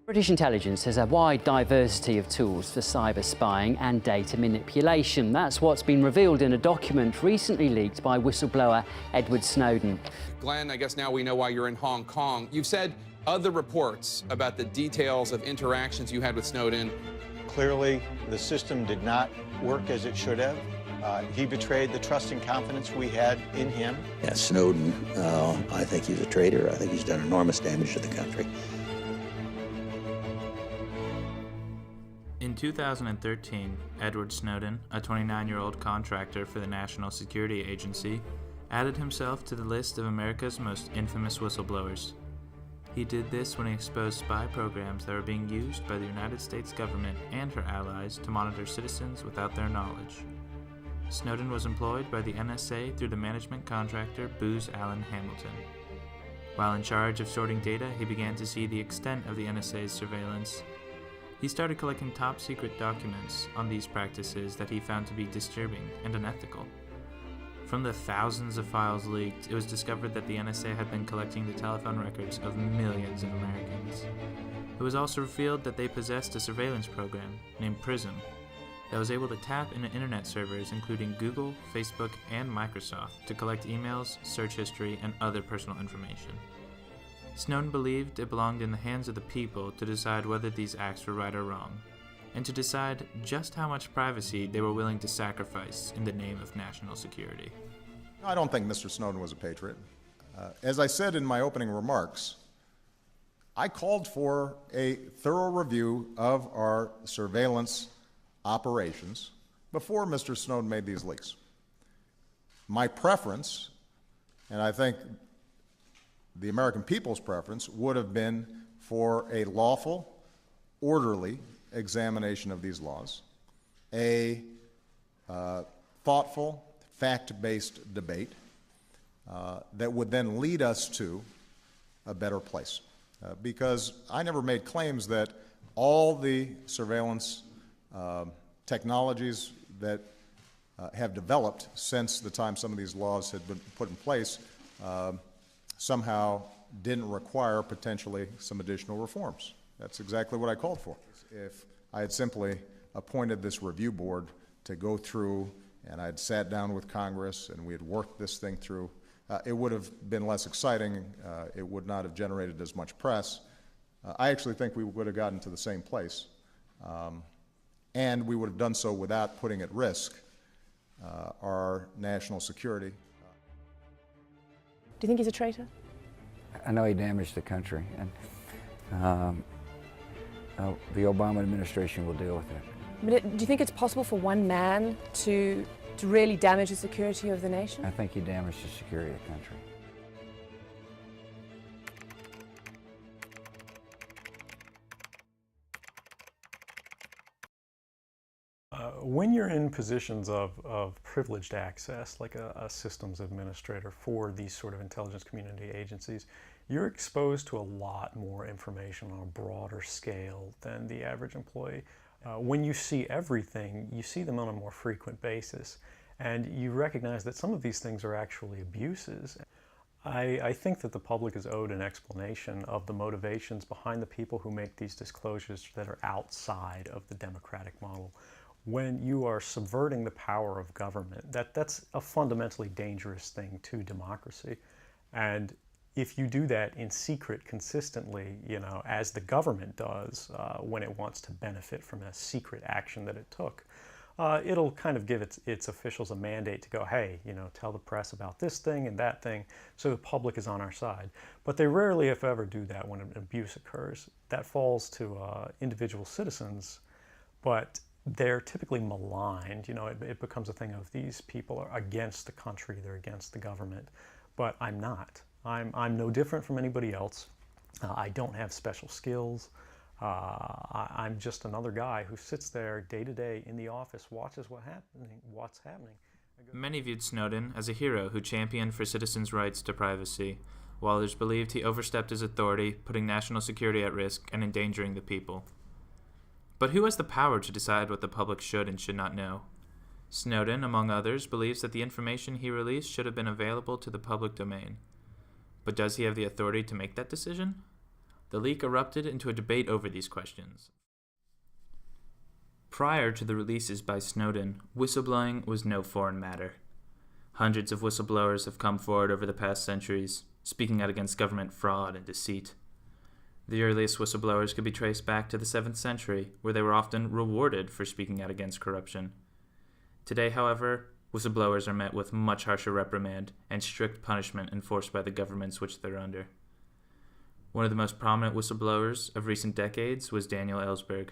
British intelligence has a wide diversity of tools for cyber spying and data manipulation. That's what's been revealed in a document recently leaked by whistleblower Edward Snowden. Glenn, I guess now we know why you're in Hong Kong. You've said other reports about the details of interactions you had with Snowden. Clearly, the system did not work as it should have. He betrayed the trust and confidence we had in him. Yeah, Snowden, I think he's a traitor. I think he's done enormous damage to the country. In 2013, Edward Snowden, a 29-year-old contractor for the National Security Agency, added himself to the list of America's most infamous whistleblowers. He did this when he exposed spy programs that were being used by the United States government and her allies to monitor citizens without their knowledge. Snowden was employed by the NSA through the management contractor Booz Allen Hamilton. While in charge of sorting data, he began to see the extent of the NSA's surveillance. He started collecting top-secret documents on these practices that he found to be disturbing and unethical. From the thousands of files leaked, it was discovered that the NSA had been collecting the telephone records of millions of Americans. It was also revealed that they possessed a surveillance program named PRISM that was able to tap into internet servers including Google, Facebook, and Microsoft to collect emails, search history, and other personal information. Snowden believed it belonged in the hands of the people to decide whether these acts were right or wrong, and to decide just how much privacy they were willing to sacrifice in the name of national security. I don't think Mr. Snowden was a patriot. As I said in my opening remarks, I called for a thorough review of our surveillance operations before Mr. Snowden made these leaks. My preference, and I think the American people's preference, would have been for a lawful, orderly examination of these laws, a thoughtful, fact-based debate that would then lead us to a better place. Because I never made claims that all the surveillance technologies that have developed since the time some of these laws had been put in place somehow didn't require potentially some additional reforms. That's exactly what I called for. If I had simply appointed this review board to go through and I'd sat down with Congress and we had worked this thing through, it would have been less exciting. It would not have generated as much press. I actually think we would have gotten to the same place. And we would have done so without putting at risk our national security. Do you think he's a traitor? I know he damaged the country, and the Obama administration will deal with it. But do you think it's possible for one man to really damage the security of the nation? I think he damaged the security of the country. When you're in positions of privileged access, like a systems administrator for these sort of intelligence community agencies, you're exposed to a lot more information on a broader scale than the average employee. When you see everything, you see them on a more frequent basis, and you recognize that some of these things are actually abuses. I think that the public is owed an explanation of the motivations behind the people who make these disclosures that are outside of the democratic model. When you are subverting the power of government, that's a fundamentally dangerous thing to democracy. And if you do that in secret consistently, as the government does when it wants to benefit from a secret action that it took, it'll kind of give its officials a mandate to go, hey, tell the press about this thing and that thing, so the public is on our side. But they rarely, if ever, do that when an abuse occurs. That falls to individual citizens, but they're typically maligned. It becomes a thing of these people are against the country, they're against the government. But I'm not. I'm no different from anybody else. I don't have special skills. I'm just another guy who sits there day to day in the office, watches what's happening. Many viewed Snowden as a hero who championed for citizens' rights to privacy, while others believed he overstepped his authority, putting national security at risk and endangering the people. But who has the power to decide what the public should and should not know? Snowden, among others, believes that the information he released should have been available to the public domain. But does he have the authority to make that decision? the leak erupted into a debate over these questions. Prior to the releases by Snowden, whistleblowing was no foreign matter. Hundreds of whistleblowers have come forward over the past centuries, speaking out against government fraud and deceit. The earliest whistleblowers could be traced back to the 7th century, where they were often rewarded for speaking out against corruption. Today, however, whistleblowers are met with much harsher reprimand and strict punishment enforced by the governments which they're under. One of the most prominent whistleblowers of recent decades was Daniel Ellsberg.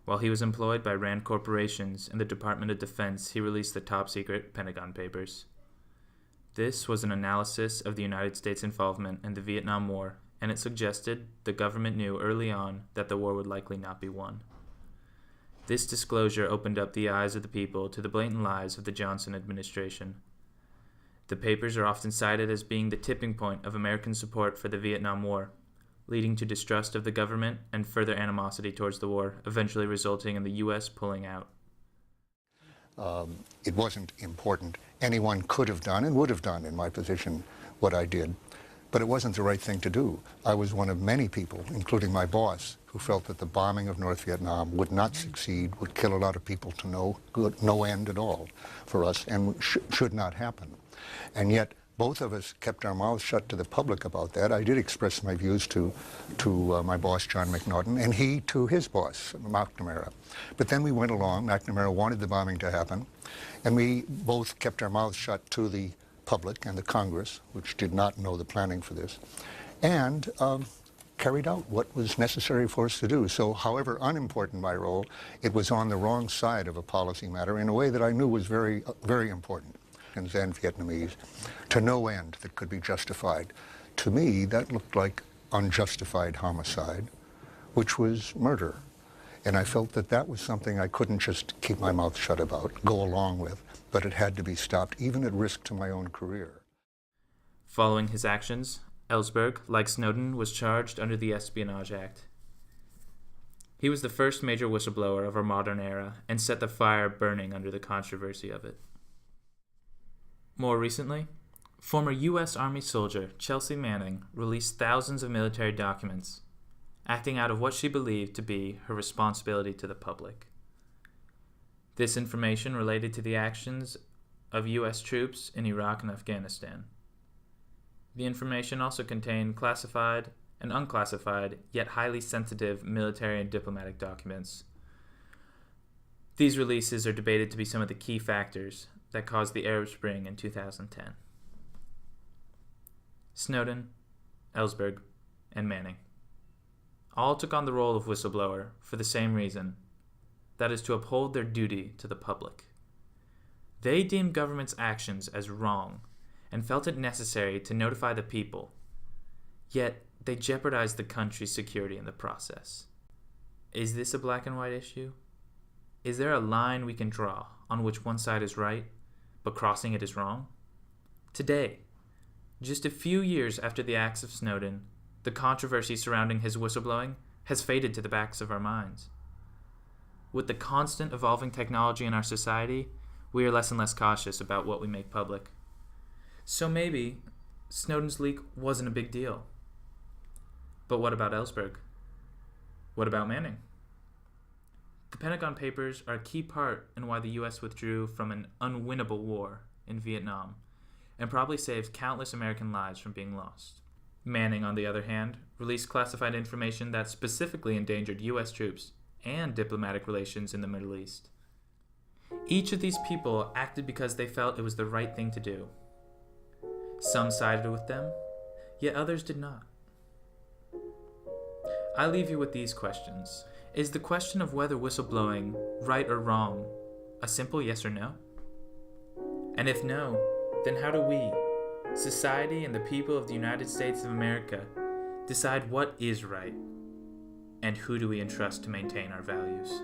While he was employed by Rand Corporations and the Department of Defense, he released the top-secret Pentagon Papers. This was an analysis of the United States' involvement in the Vietnam War, and it suggested the government knew early on that the war would likely not be won. This disclosure opened up the eyes of the people to the blatant lies of the Johnson administration. The papers are often cited as being the tipping point of American support for the Vietnam War, leading to distrust of the government and further animosity towards the war, eventually resulting in the U.S. pulling out. It wasn't important. Anyone could have done and would have done in my position what I did, but it wasn't the right thing to do. I was one of many people, including my boss, who felt that the bombing of North Vietnam would not succeed, would kill a lot of people to no end at all for us, and should not happen. And yet, both of us kept our mouths shut to the public about that. I did express my views to my boss, John McNaughton, and he to his boss, McNamara. But then we went along. McNamara wanted the bombing to happen, and we both kept our mouths shut to the public and the Congress, which did not know the planning for this, and carried out what was necessary for us to do. So however unimportant my role, it was on the wrong side of a policy matter in a way that I knew was very, very important. And Vietnamese, to no end that could be justified. To me, that looked like unjustified homicide, which was murder. And I felt that that was something I couldn't just keep my mouth shut about, go along with, but it had to be stopped, even at risk to my own career. Following his actions, Ellsberg, like Snowden, was charged under the Espionage Act. He was the first major whistleblower of our modern era and set the fire burning under the controversy of it. More recently, former U.S. Army soldier Chelsea Manning released thousands of military documents, acting out of what she believed to be her responsibility to the public. This information related to the actions of U.S. troops in Iraq and Afghanistan. The information also contained classified and unclassified, yet highly sensitive military and diplomatic documents. These releases are debated to be some of the key factors that caused the Arab Spring in 2010. Snowden, Ellsberg, and Manning all took on the role of whistleblower for the same reason, that is to uphold their duty to the public. They deemed government's actions as wrong and felt it necessary to notify the people, yet they jeopardized the country's security in the process. Is this a black and white issue? Is there a line we can draw on which one side is right, but crossing it is wrong? Today, just a few years after the acts of Snowden, the controversy surrounding his whistleblowing has faded to the backs of our minds. With the constant evolving technology in our society, we are less and less cautious about what we make public. So maybe Snowden's leak wasn't a big deal. But what about Ellsberg? What about Manning? The Pentagon Papers are a key part in why the U.S. withdrew from an unwinnable war in Vietnam, and probably saved countless American lives from being lost. Manning, on the other hand, released classified information that specifically endangered U.S. troops and diplomatic relations in the Middle East. Each of these people acted because they felt it was the right thing to do. Some sided with them, yet others did not. I leave you with these questions. Is the question of whether whistleblowing, right or wrong, a simple yes or no? And if no, then how do we, society and the people of the United States of America, decide what is right? And who do we entrust to maintain our values?